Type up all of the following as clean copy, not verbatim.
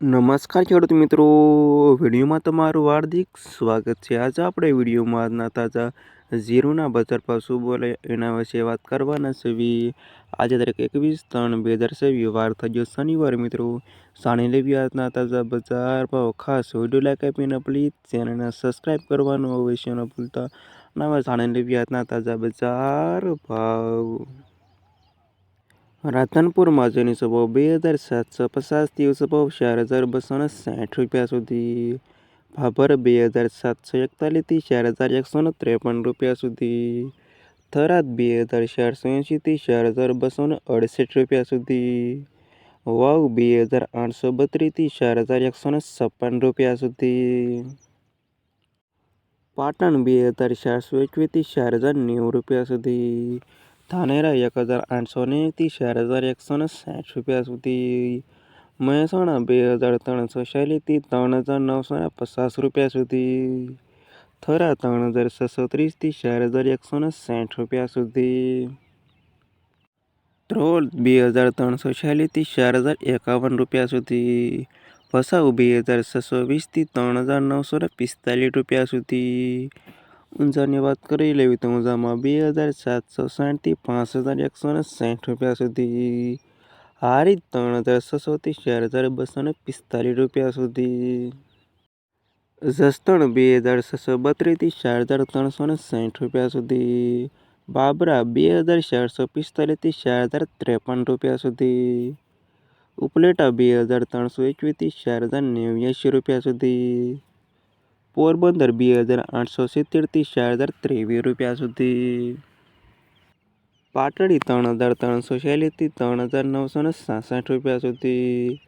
નમસ્કાર ખેડૂત મિત્રો, વિડીયોમાં તમારું હાર્દિક સ્વાગત છે। આજે આપણે વિડીયોમાં આજના તાજા જીરુના બજાર ભાવ શું બોલે એના વિશે વાત કરવાના છે। આજે તારીખ 21/3/2024 વાર થયો શનિવાર। મિત્રો જાણી લેવી આજના તાજા બજાર ભાવ। ખાસ વિડીયો લાઈક આપીને પ્લીઝ ચેનલને સબસ્ક્રાઈબ કરવાનું અવશ્ય ન ભૂલતા। નવા જાણી લેવી આજના તાજા બજાર ભાવ। રાધનપુર માર્કેટની સભાઓ 2750 દિવસ ભાવ 4260 રૂપિયા સુધી। ભાભર 2741 થી 4153 રૂપિયા સુધી। થરાદ 2480 થી 4268 રૂપિયા સુધી। વાવ 2832 થી 4156 રૂપિયા સુધી। પાટણ 2421 થી 4090 રૂપિયા સુધી। ધાનેરા 1890 થી 4160 રૂપિયા સુધી। મહેસાણા 2340 થી 3950 રૂપિયા સુધી। થરા 3630 થી 4160 રૂપિયા સુધી। ધ્રોલ 2346 થી 4051 રૂપિયા સુધી। ભચાઉ 2620 થી 3945 રૂપિયા સુધી। ઊંઝાની વાત કરી લેવી તો ઊંઝામાં 2760 થી 5160 રૂપિયા સુધી। હારીજ 3600 થી 4245 રૂપિયા સુધી। જસદણ 2632 થી 4360 રૂપિયા સુધી। બાબરા 2445 થી 4053 રૂપિયા સુધી। ઉપલેટા 2321 થી 4089 રૂપિયા સુધી। પોરબંદર 2870 થી 4023 રૂપિયા સુધી। પાટડી 3340 થી 3966 રૂપિયા સુધી।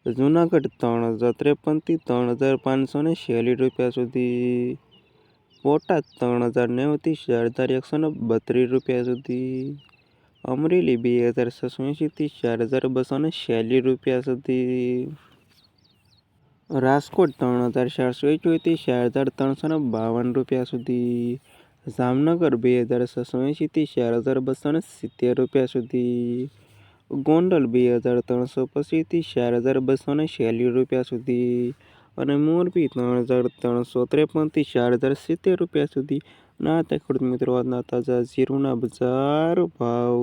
જુનાગઢ 3053 થી 3546 રૂપિયા સુધી। બોટાદ 3090 થી 4132 રૂપિયા સુધી। અમરેલી 2680 થી 4246 રૂપિયા સુધી। રાજકોટ 3421 થી 4352 રૂપિયા સુધી। જામનગર 2680 થી 4270 રૂપિયા સુધી। ગોંડલ 2325 થી 4246 રૂપિયા સુધી। અને મોરબી 3353 થી 4070 રૂપિયા સુધી। ના ખેડૂત મિત્રો આજના તાજા જીરુના બજાર ભાવ।